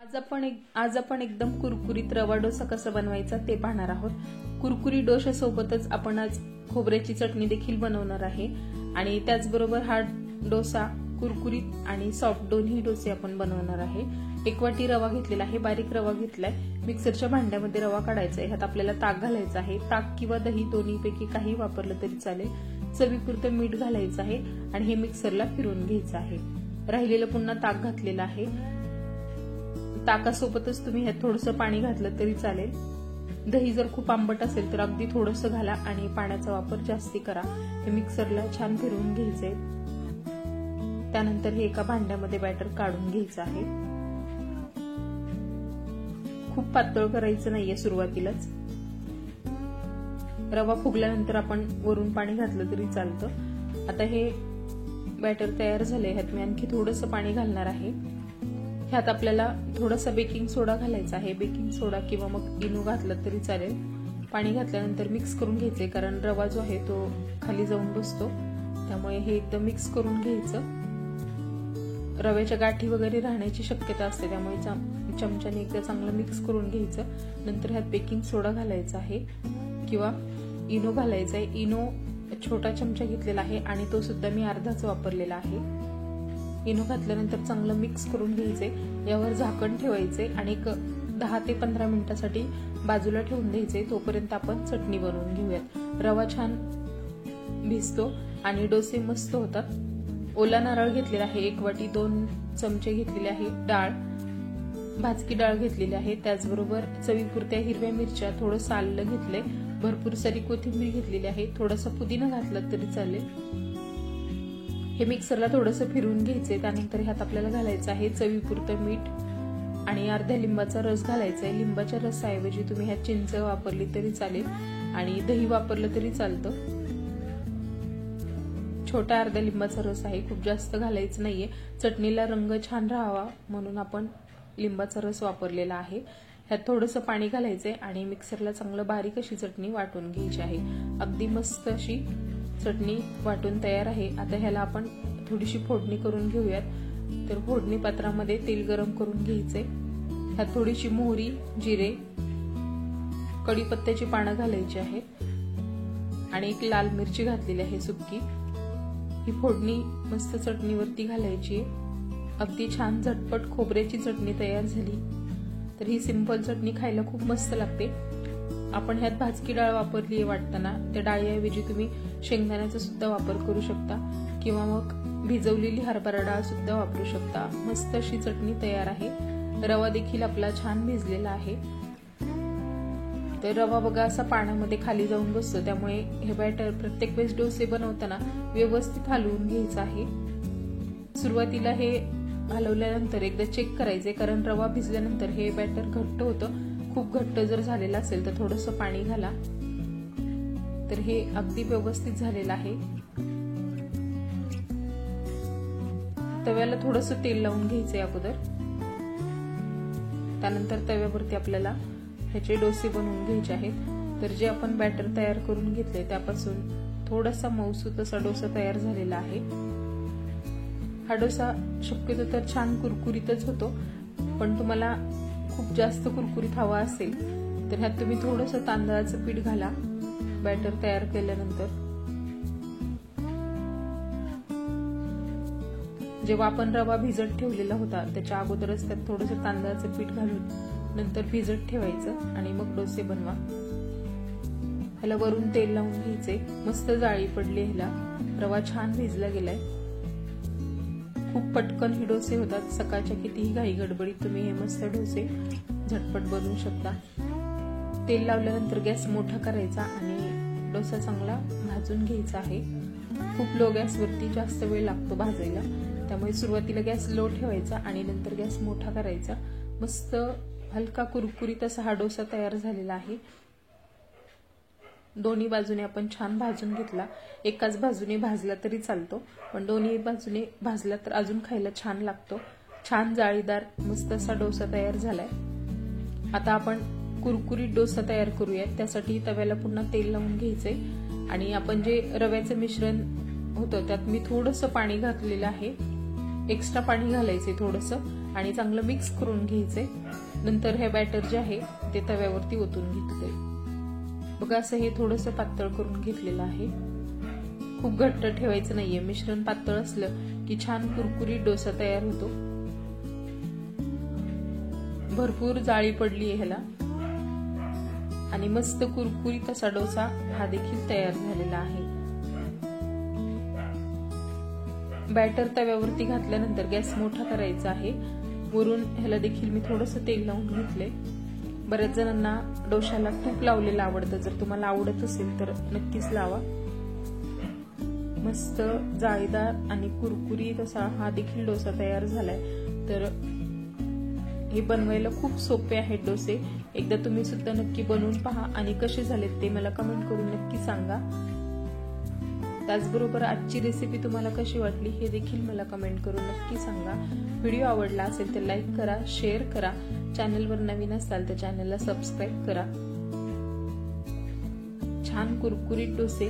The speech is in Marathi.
आज आपण एकदम कुरकुरीत रवा डोसा कसा बनवायचा ते पाहणार आहोत। कुरकुरीत डोशासोबतच आपण आज खोबऱ्याची चटणी देखील बनवणार आहे आणि त्याचबरोबर हा डोसा कुरकुरीत आणि सॉफ्ट दोन्ही डोसे आपण बनवणार आहे। 1 वाटी रवा घेतलेला आहे, बारीक रवा घेतलाय। मिक्सरच्या भांड्यामध्ये रवा काढायचा आहे। ह्यात आपल्याला ताक घालायचं आहे। ताक किंवा दही दोन्हीपैकी काही वापरलं तरी चालेल। चवीपुरतं मीठ घालायचं आहे आणि हे मिक्सरला फिरवून घ्यायचं आहे। राहिलेलं पुन्हा ताक घातलेलं आहे। ताकासोबतच तुम्ही ह्यात थोडंसं पाणी घातलं तरी चालेल। दही जर खूप आंबट असेल तर अगदी थोडंसं घाला आणि पाण्याचा वापर जास्ती करा। हे मिक्सरला छान फिरवून घ्यायचंय। त्यानंतर हे एका भांड्यामध्ये बॅटर काढून घ्यायचं आहे। खूप पातळ करायचं नाहीये सुरुवातीलाच। रवा फुगल्यानंतर आपण वरून पाणी घातलं तरी चालतं। आता हे बॅटर तयार झाले। ह्यात मी आणखी थोडंसं पाणी घालणार आहे। ह्यात आपल्याला थोडासा बेकिंग सोडा घालायचा आहे। बेकिंग सोडा किंवा मग इनो घातलं तरी चालेल। पाणी घातल्यानंतर मिक्स करून घ्यायचे, कारण रवा जो आहे तो खाली जाऊन बसतो, त्यामुळे हे एकदम मिक्स करून घ्यायचं। रव्याच्या गाठी वगैरे राहण्याची शक्यता असते, त्यामुळे चमच्याने एकदा चांगलं मिक्स करून घ्यायचं। नंतर ह्यात बेकिंग सोडा घालायचा आहे किंवा इनो घालायचा आहे। इनो छोटा चमचा घेतलेला आहे आणि तो सुद्धा मी अर्धाच वापरलेला आहे। इनो घातल्यानंतर चांगलं मिक्स करून घ्यायचे। यावर झाकण ठेवायचे आणि 10 ते 15 मिनिटांसाठी बाजूला ठेवून द्यायचे। तोपर्यंत आपण चटणी बनवून घेऊयात। रवा छान भिजतो आणि डोसे मस्त होतात। ओला नारळ घेतलेला आहे 1 वाटी, 2 चमचे घेतलेले आहे डाळ, भाजकी डाळ घेतलेली आहे। त्याचबरोबर चवीपुरत्या हिरव्या मिरच्या, थोडंसं आलं घेतलंय, भरपूर सारी कोथिंबीर घेतलेली आहे। थोडासा पुदिना घातला तरी चालेल। हे मिक्सरला थोडंसं फिरवून घ्यायचे। त्यानंतर ह्यात आपल्याला घालायचं आहे चवीपुरतं मीठ आणि अर्ध्या लिंबाचा रस घालायचा आहे। लिंबाच्या रसाऐवजी तुम्ही ह्यात चिंच वापरली तरी चालेल आणि दही वापरलं तरी चालतं। छोटा अर्ध्या लिंबाचा रस आहे, खूप जास्त घालायचं नाहीये। चटणीला रंग छान राहावा म्हणून आपण लिंबाचा रस वापरलेला आहे। ह्यात थोडंसं पाणी घालायचंय आणि मिक्सरला चांगलं बारीक अशी चटणी वाटून घ्यायची आहे। अगदी मस्त अशी चटणी वाटून तयार आहे। आता ह्याला आपण थोडीशी फोडणी करून घेऊयात। तर फोडणी पात्रामध्ये तेल गरम करून घ्यायचे। ह्यात थोडीशी मोहरी, जिरे, कढीपत्त्याची पानं घालायची आहेत आणि 1 लाल मिरची घातलेली आहे सुक्की। ही फोडणी मस्त चटणीवरती घालायची। अगदी छान झटपट खोबऱ्याची चटणी तयार झाली। तर ही सिंपल चटणी खायला खूप मस्त लागते। आपण ह्यात भाजकी डाळ वापरली आहे वाटताना, त्या डाळीऐवजी तुम्ही शेंगदाण्याचा सुद्धा वापर करू शकता किंवा मग भिजवलेली हरभरा डाळ सुद्धा वापरू शकता। मस्त अशी चटणी तयार आहे। रवा देखील आपला छान भिजलेला आहे। तर रवा बघा असा पाण्यामध्ये खाली जाऊन बसतो, त्यामुळे हे बॅटर प्रत्येक वेळेस डोसे बनवताना व्यवस्थित हलवून घ्यायचं आहे। सुरुवातीला हे हलवल्यानंतर एकदा चेक करायचे, कारण रवा भिजल्यानंतर हे बॅटर घट्ट होतं। खूप घट्ट जर झालेला असेल तर थोडंसं पाणी घाला। तर हे अगदी व्यवस्थित झालेलं आहे। तव्याला थोडंसं तेल लावून घ्यायचंय अगोदर। त्यानंतर तव्यावरती आपल्याला ह्याचे डोसे बनवून घ्यायचे आहेत। तर जे आपण बॅटर तयार करून घेतले त्यापासून थोडासा मऊसूत असा डोसा तयार झालेला आहे। हा डोसा शक्यतो तर छान कुरकुरीतच होतो, पण तुम्हाला खूप जास्त कुरकुरीत हवा असेल तर ह्यात तुम्ही थोडंसं तांदळाचं पीठ घाला बॅटर तयार केल्यानंतर। जेव्हा आपण रवा भिजत ठेवलेला होता त्याच्या अगोदरच त्यात थोडंसं तांदळाचं पीठ घालून नंतर भिजत ठेवायचं आणि मग डोसे बनवा। ह्याला वरून तेल लावून घ्यायचे। मस्त जाळी पडली ह्याला, रवा छान भिजला गेलाय। खूप पटकन हे डोसे होतात। सकाळच्या कितीही घाई गडबडीत तुम्ही हे मस्त डोसे झटपट बनवू शकता। तेल लावल्यानंतर गॅस मोठा करायचा आणि डोसा चांगला भाजून घ्यायचा आहे। खूप लो गॅसवरती जास्त वेळ लागतो भाजायला, त्यामुळे सुरुवातीला गॅस लो ठेवायचा आणि नंतर गॅस मोठा करायचा। मस्त हलका कुरकुरीत असा हा डोसा तयार झालेला आहे। दोन्ही बाजूने आपण छान भाजून घेतला। एकाच बाजूने भाजला तरी चालतो, पण दोन्ही बाजूने भाजला तर अजून खायला छान लागतो। छान जाळीदार मस्त असा डोसा तयार झालाय। आता आपण कुरकुरीत डोसा तयार करूयात। त्यासाठी तव्याला पुन्हा तेल लावून घ्यायचंय आणि आपण जे रव्याचं मिश्रण होतं त्यात मी थोडंसं पाणी घातलेलं आहे। एक्स्ट्रा पाणी घालायचंय थोडंसं आणि चांगलं मिक्स करून घ्यायचंय. नंतर हे बॅटर जे आहे ते तव्यावरती ओतून घेतले. बघा असं हे थोडंसं पातळ करून घेतलेलं आहे. खूप घट्ट ठेवायचं नाहीये. मिश्रण पातळ असलं की छान कुरकुरीत डोसा तयार होतो. भरपूर जाळी पडली आहे ह्याला आणि मस्त कुरकुरीत असा डोसा हा देखील तयार झालेला आहे. बॅटर तव्यावरती घातल्यानंतर गॅस मोठा करायचा आहे. वरून ह्याला देखील मी थोडंसं तेल लावून घेतले. बऱ्याच जणांना डोशाला तूप लावलेलं आवडतं. जर तुम्हाला आवडत असेल तर नक्कीच लावा. मस्त जाळीदार आणि कुरकुरीत असा हा देखील डोसा तयार झालाय. तर हे बनवायला खूप सोपे आहेत डोसे. एकदा तुम्ही सुद्धा नक्की बनवून पहा आणि कसे झालेत ते मला कमेंट करून नक्की सांगा. त्याचबरोबर आजची रेसिपी तुम्हाला कशी वाटली हे देखील मला कमेंट करून नक्की सांगा. व्हिडिओ आवडला असेल तर लाईक करा, शेअर करा. चॅनलवर नवीन असाल तर चॅनलला सबस्क्राईब करा. छान कुरकुरीत डोसे